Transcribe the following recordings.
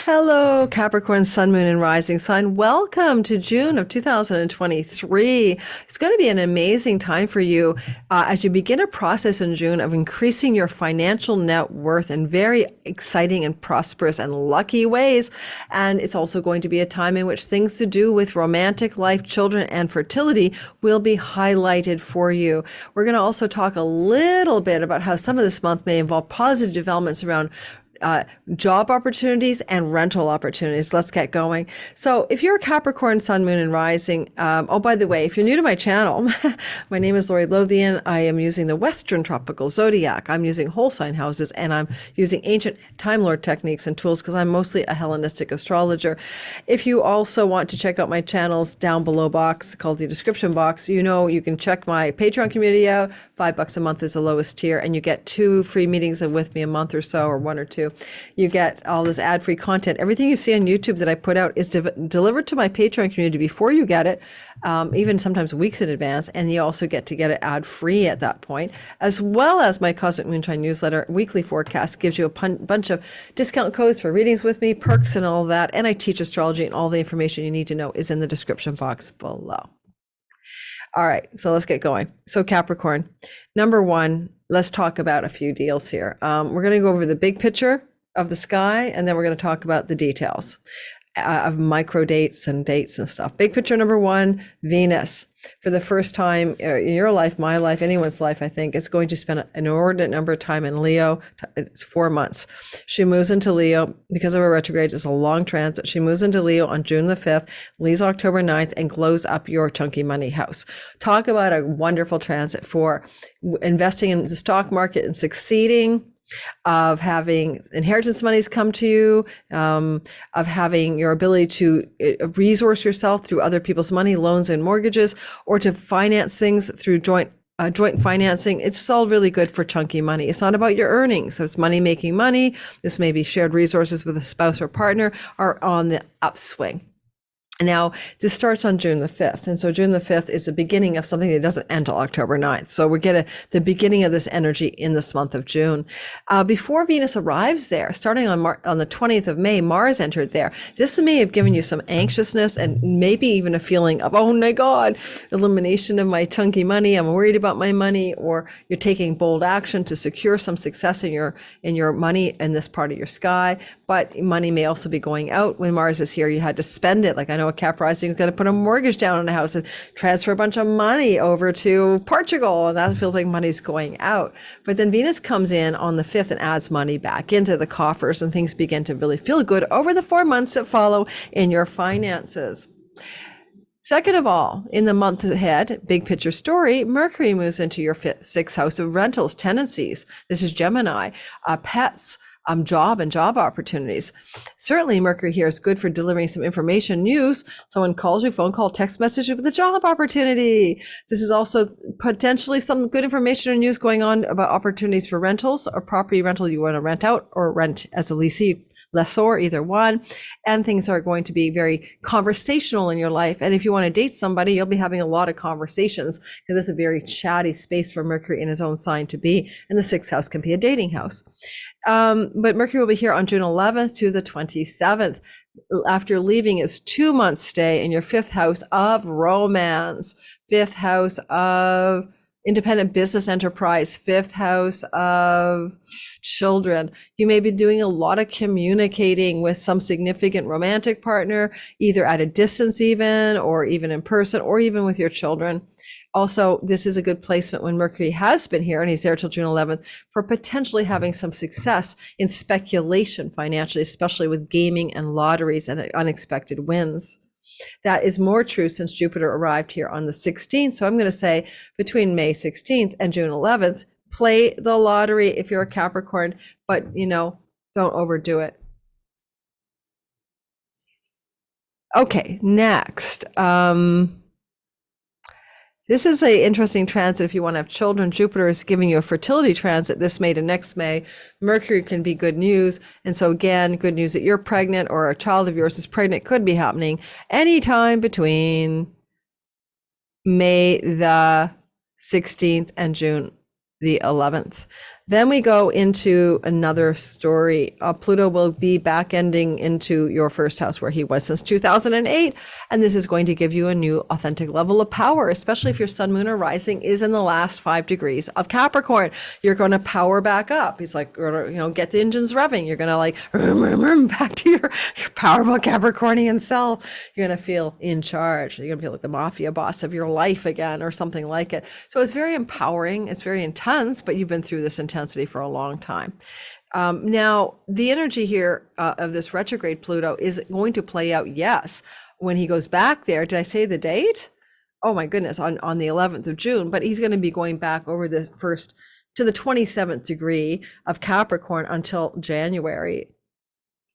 Hello, Capricorn, Sun, Moon, and Rising Sign. Welcome to June of 2023. It's going to be an amazing time for you as you begin a process in June of increasing your financial net worth in very exciting and prosperous and lucky ways. And it's also going to be a time in which things to do with romantic life, children, and fertility will be highlighted for you. We're going to also talk a little bit about how some of this month may involve positive developments around job opportunities and rental opportunities. Let's get going. So if you're a Capricorn, Sun, Moon, and Rising, oh, by the way, if you're new to my channel, my name is Lori Lothian. I am using the Western Tropical Zodiac. I'm using whole sign houses, and I'm using ancient Time Lord techniques and tools because I'm mostly a Hellenistic astrologer. If you also want to check out my channels down below box called the description box, you can check my Patreon community out. $5 a month is the lowest tier, and you get 2 free meetings with me a month or so, or 1 or 2. You get all this ad-free content. Everything you see on YouTube that I put out is delivered to my Patreon community before you get it, even sometimes weeks in advance. And you also get it ad-free at that point, as well as my Cosmic Moonshine newsletter. Weekly forecast gives you a bunch of discount codes for readings with me, perks and all that. And I teach astrology, and all the information you need to know is in the description box below. All right, so let's get going. So Capricorn, number one, let's talk about a few deals here. We're going to go over the big picture of the sky, and then we're going to talk about the details of micro dates and stuff. Big picture number one, Venus. For the first time in your life, my life, anyone's life, I think, is going to spend an inordinate number of time in Leo. It's 4 months. She moves into Leo because of her retrograde. It's a long transit. She moves into Leo on June the 5th, leaves October 9th, and glows up your chunky money house. Talk about a wonderful transit for investing in the stock market and succeeding, of having inheritance monies come to you, of having your ability to resource yourself through other people's money, loans and mortgages, or to finance things through joint financing. It's all really good for chunky money. It's not about your earnings. So it's money making money. This may be shared resources with a spouse or partner, are on the upswing. Now, this starts on June the 5th. And so June the 5th is the beginning of something that doesn't end till October 9th. So we get the beginning of this energy in this month of June. Before Venus arrives there, starting on the 20th of May, Mars entered there. This may have given you some anxiousness and maybe even a feeling of, oh my God, elimination of my chunky money. I'm worried about my money, or you're taking bold action to secure some success in your money in this part of your sky. But money may also be going out. When Mars is here, you had to spend it. Like I know a Cap rising is going to put a mortgage down on a house and transfer a bunch of money over to Portugal, and that feels like money's going out. But then Venus comes in on the 5th and adds money back into the coffers, and things begin to really feel good over the 4 months that follow in your finances. Second of all, in the month ahead, big picture story, Mercury moves into your 6th house of rentals, tenancies. This is Gemini, pets, job and job opportunities. Certainly Mercury here is good for delivering some information, news. Someone calls you, phone call, text message with a job opportunity. This is also potentially some good information or news going on about opportunities for rentals or property rental you want to rent out or rent as a lessor, either one. And things are going to be very conversational in your life. And if you want to date somebody, you'll be having a lot of conversations, because this is a very chatty space for Mercury in his own sign to be. And the 6th house can be a dating house. But Mercury will be here on June 11th to the 27th, after leaving his 2-month stay in your 5th house of romance, 5th house of independent business enterprise, 5th house of children. You may be doing a lot of communicating with some significant romantic partner, either at a distance even, or even in person, or even with your children. Also, this is a good placement when Mercury has been here, and he's there till June 11th, for potentially having some success in speculation financially, especially with gaming and lotteries and unexpected wins. That is more true since Jupiter arrived here on the 16th. So I'm going to say between May 16th and June 11th, play the lottery if you're a Capricorn, but don't overdo it. Okay, next. This is an interesting transit if you want to have children. Jupiter is giving you a fertility transit this May to next May. Mercury can be good news. And so again, good news that you're pregnant or a child of yours is pregnant could be happening anytime between May the 16th and June the 11th. Then we go into another story. Pluto will be back ending into your first house where he was since 2008. And this is going to give you a new authentic level of power, especially if your sun, moon, or rising is in the last 5 degrees of Capricorn. You're going to power back up. He's like, get the engines revving. You're going to like back to your powerful Capricornian self. You're going to feel in charge. You're going to feel like the mafia boss of your life again or something like it. So it's very empowering. It's very intense, but you've been through this intensity for a long time. Now, the energy here of this retrograde Pluto is going to play out, yes, when he goes back there. Did I say the date? Oh my goodness, on the 11th of June, but he's going to be going back over the first to the 27th degree of Capricorn until January.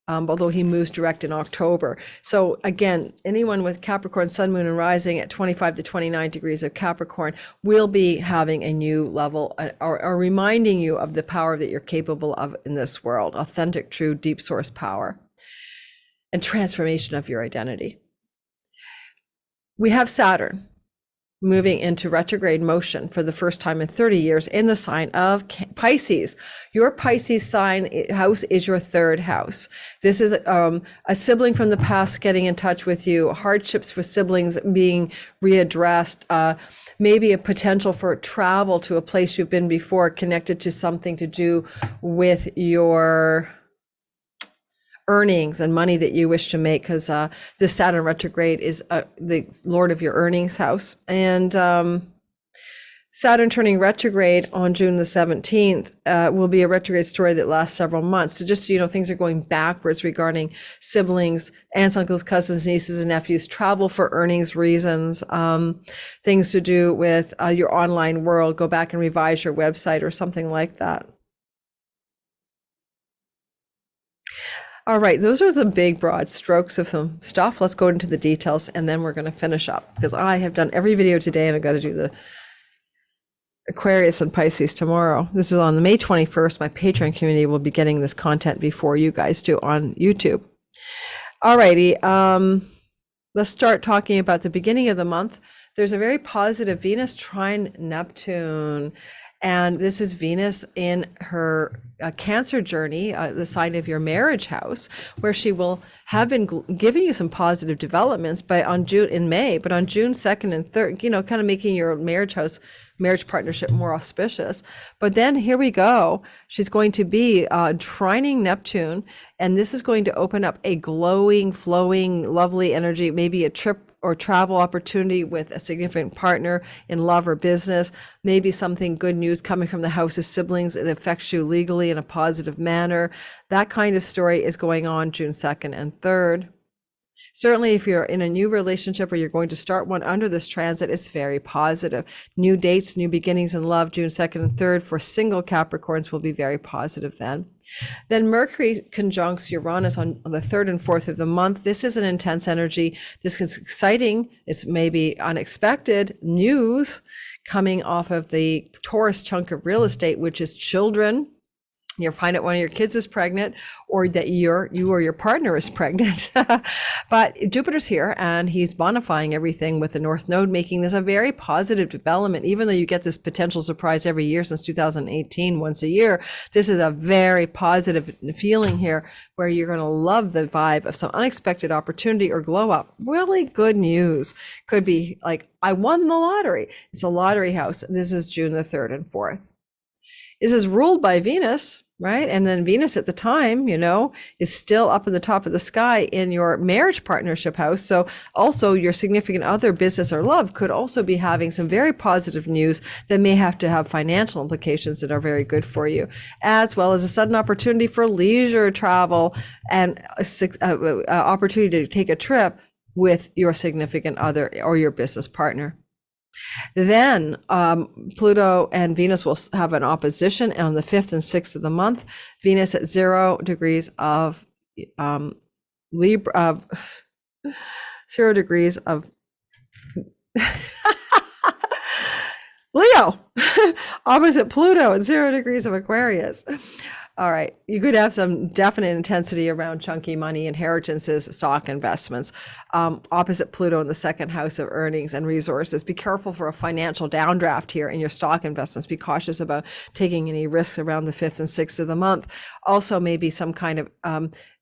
Although he moves direct in October. So again, anyone with Capricorn, sun, moon, and rising at 25 to 29 degrees of Capricorn will be having a new level or reminding you of the power that you're capable of in this world, authentic, true, deep source power and transformation of your identity. We have Saturn moving into retrograde motion for the first time in 30 years in the sign of Pisces. Your Pisces sign house is your 3rd house. This is a sibling from the past getting in touch with you, hardships with siblings being readdressed, maybe a potential for travel to a place you've been before, connected to something to do with your earnings and money that you wish to make, because this Saturn retrograde is the Lord of your earnings house. And Saturn turning retrograde on June the 17th will be a retrograde story that lasts several months. So just, things are going backwards regarding siblings, aunts, uncles, cousins, nieces, and nephews, travel for earnings reasons, things to do with your online world, go back and revise your website or something like that. All right, those are the big broad strokes of some stuff. Let's go into the details and then we're going to finish up, because I have done every video today and I've got to do the Aquarius and Pisces tomorrow. This is on May 21st. My Patreon community will be getting this content before you guys do on YouTube. All righty, let's start talking about the beginning of the month. There's a very positive Venus trine Neptune. And this is Venus in her Cancer journey, the sign of your marriage house, where she will have been giving you some positive developments in May, but on June 2nd and 3rd, kind of making your marriage partnership more auspicious. But then here we go. She's going to be trining Neptune, and this is going to open up a glowing, flowing, lovely energy, maybe a trip or travel opportunity with a significant partner in love or business, maybe something good news coming from the house of siblings that affects you legally in a positive manner. That kind of story is going on June 2nd and 3rd. Certainly, if you're in a new relationship or you're going to start one under this transit, it's very positive. New dates, new beginnings in love, June 2nd and 3rd for single Capricorns will be very positive then. Then Mercury conjuncts Uranus on the 3rd and 4th of the month. This is an intense energy. This is exciting. It's maybe unexpected news coming off of the Taurus chunk of real estate, which is children. You find out one of your kids is pregnant, or that you or your partner is pregnant. But Jupiter's here and he's bonifying everything with the North Node, making this a very positive development. Even though you get this potential surprise every year since 2018, once a year, this is a very positive feeling here where you're going to love the vibe of some unexpected opportunity or glow up. Really good news. Could be like, I won the lottery. It's a lottery house. This is June the 3rd and 4th. This is ruled by Venus, right? And then Venus at the time, is still up in the top of the sky in your marriage partnership house. So also your significant other, business or love, could also be having some very positive news that may have to have financial implications that are very good for you, as well as a sudden opportunity for leisure travel and opportunity to take a trip with your significant other or your business partner. Then Pluto and Venus will have an opposition on the 5th and 6th of the month. Venus at 0 degrees of Libra, 0 degrees of Leo, opposite Pluto at 0 degrees of Aquarius. All right. You could have some definite intensity around chunky money, inheritances, stock investments. Opposite Pluto in the second house of earnings and resources. Be careful for a financial downdraft here in your stock investments. Be cautious about taking any risks around the 5th and 6th of the month. Also, maybe some kind of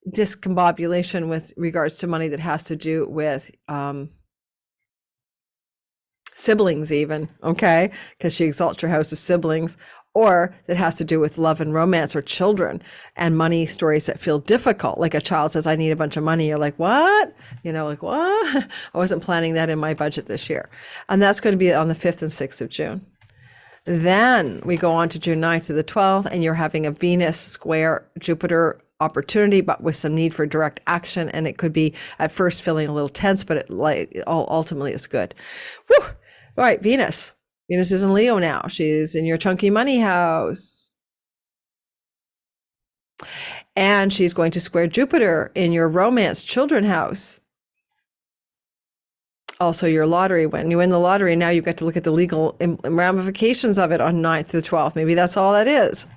discombobulation with regards to money that has to do with siblings even, okay? Because she exalts your house of siblings, or that has to do with love and romance or children and money stories that feel difficult. Like a child says, I need a bunch of money. You're like, what? Like, what? I wasn't planning that in my budget this year. And that's going to be on the 5th and 6th of June. Then we go on to June 9th to the 12th, and you're having a Venus square Jupiter opportunity, but with some need for direct action. And it could be at first feeling a little tense, but it ultimately is good. Whew. All right, Venus. Venus is in Leo now. She's in your chunky money house. And she's going to square Jupiter in your romance children house. Also, your lottery. When you win the lottery, now you get to look at the legal ramifications of it on 9th through 12th. Maybe that's all that is.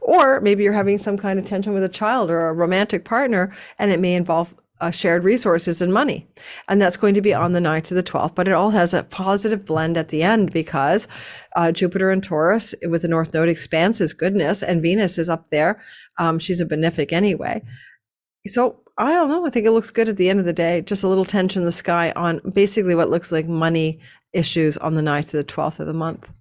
Or maybe you're having some kind of tension with a child or a romantic partner, and it may involve shared resources and money. And that's going to be on the 9th to the 12th, but it all has a positive blend at the end because Jupiter and Taurus with the North Node expands his goodness, and Venus is up there. She's a benefic anyway. So I don't know. I think it looks good at the end of the day. Just a little tension in the sky on basically what looks like money issues on the 9th to the 12th of the month.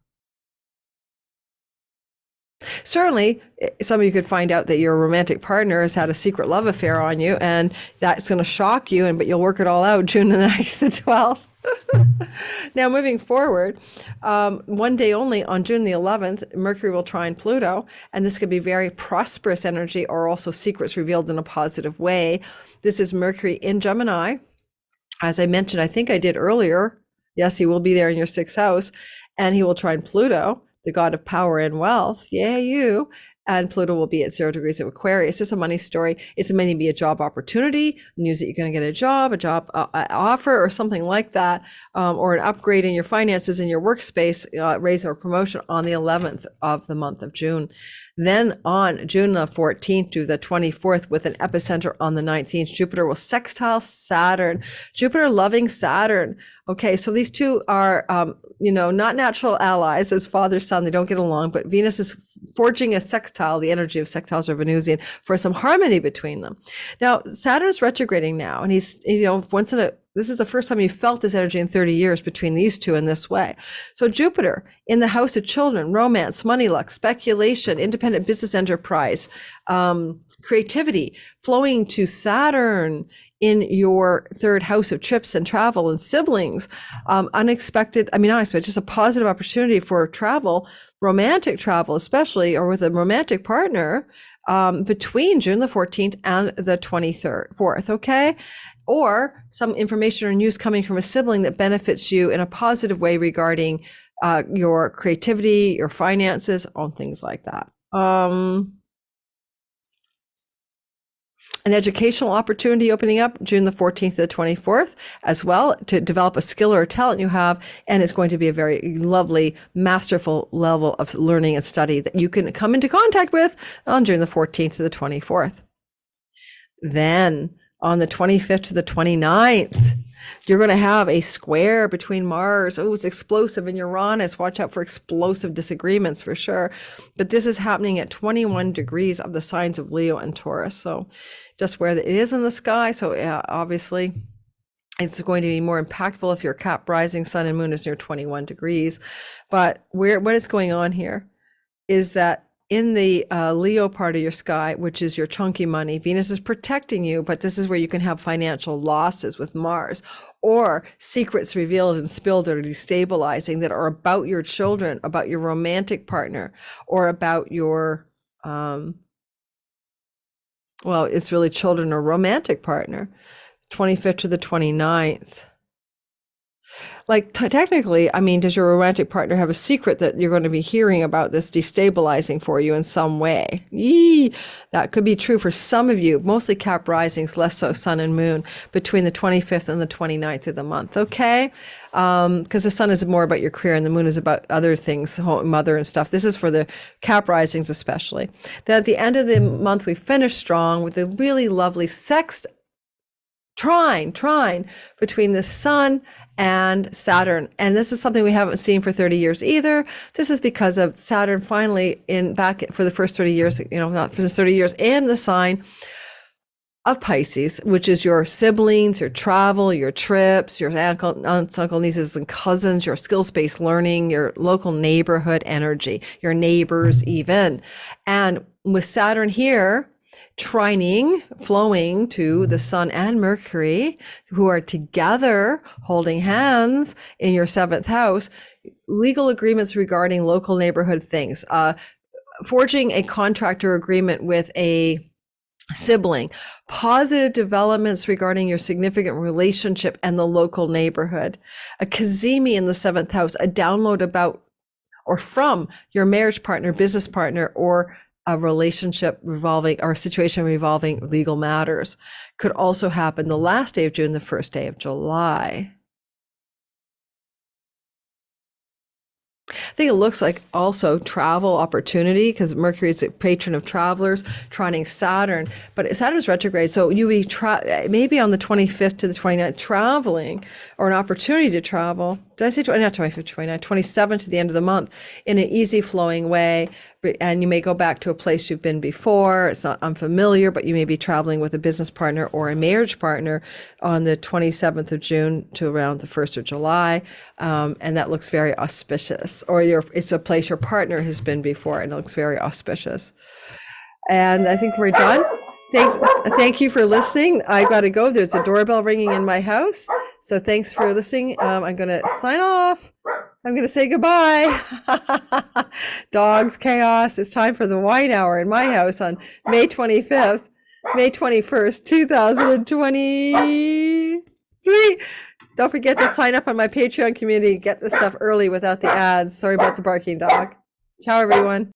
Certainly, some of you could find out that your romantic partner has had a secret love affair on you, and that's going to shock you, but you'll work it all out June the 9th to the 12th. Now, moving forward, one day only on June the 11th, Mercury will trine Pluto, and this could be very prosperous energy or also secrets revealed in a positive way. This is Mercury in Gemini. As I mentioned, I think I did earlier, yes, he will be there in your 6th house, and he will trine Pluto, the god of power and wealth. Yeah, you. And Pluto will be at 0 degrees of Aquarius. It's a money story. It's going to be a job opportunity, news that you're going to get a job offer or something like that, or an upgrade in your finances in your workspace, raise or promotion on the 11th of the month of June. Then on June the 14th to the 24th, with an epicenter on the 19th, Jupiter will sextile Saturn. Jupiter loving Saturn. Okay, so these two are, not natural allies as father, son. They don't get along, but Venus is forging a sextile, the energy of sextiles are Venusian, for some harmony between them. Now, Saturn's retrograding now, and he's this is the first time you felt this energy in 30 years between these two in this way. So Jupiter in the house of children, romance, money luck, speculation, independent business enterprise, creativity, flowing to Saturn in your 3rd house of trips and travel and siblings, just a positive opportunity for travel, romantic travel especially, or with a romantic partner, between June the 14th and the 4th, okay? Or some information or news coming from a sibling that benefits you in a positive way regarding your creativity, your finances, on things like that. An educational opportunity opening up June the 14th to the 24th as well, to develop a skill or a talent you have, and it's going to be a very lovely, masterful level of learning and study that you can come into contact with on June the 14th to the 24th. Then on the 25th to the 29th, you're going to have a square between Mars. Oh, it's explosive, and Uranus. Watch out for explosive disagreements for sure. But this is happening at 21 degrees of the signs of Leo and Taurus. So just where it is in the sky. So obviously it's going to be more impactful if your Cap rising sun and moon is near 21 degrees. But what is going on here is that in the Leo part of your sky, which is your chunky money, Venus is protecting you, but this is where you can have financial losses with Mars, or secrets revealed and spilled that are destabilizing, that are about your children, about your romantic partner, or about your, it's really children or romantic partner. 25th to the 29th. Like technically, I mean, does your romantic partner have a secret that you're going to be hearing about this destabilizing for you in some way? Yee, that could be true for some of you, mostly Cap risings, less so Sun and Moon, between the 25th and the 29th of the month, okay? Because the Sun is more about your career and the Moon is about other things, mother and stuff. This is for the Cap risings especially. Then at the end of the month, we finish strong with a really lovely sext trine between the Sun and Saturn. And this is something we haven't seen for 30 years either. This is because of Saturn finally back for the first 30 years, not for the 30 years, in the sign of Pisces, which is your siblings, your travel, your trips, your aunts, uncle, nieces, and cousins, your skills-based learning, your local neighborhood energy, your neighbors even. And with Saturn here, trining, flowing to the Sun and Mercury, who are together holding hands in your 7th house, legal agreements regarding local neighborhood things, forging a contract or agreement with a sibling, positive developments regarding your significant relationship and the local neighborhood, a Kazemi in the 7th house, a download about or from your marriage partner, business partner, or a relationship revolving or a situation revolving legal matters. Could also happen the last day of June, the first day of July. I think it looks like also travel opportunity because Mercury is a patron of travelers, trining Saturn, but Saturn's retrograde. So you be maybe on the 25th to the 29th traveling, or an opportunity to travel. Did I say not 25th, 29th, 27th to the end of the month in an easy flowing way. And you may go back to a place you've been before. It's not unfamiliar, but you may be traveling with a business partner or a marriage partner on the 27th of June to around the 1st of July. And that looks very auspicious. Or it's a place your partner has been before and it looks very auspicious. And I think we're done. Thank you for listening. I got to go. There's a doorbell ringing in my house. So thanks for listening. I'm going to sign off. I'm going to say goodbye. Dogs, chaos. It's time for the wine hour in my house on May 25th, May 21st, 2023. Don't forget to sign up on my Patreon community. Get the stuff early without the ads. Sorry about the barking dog. Ciao, everyone.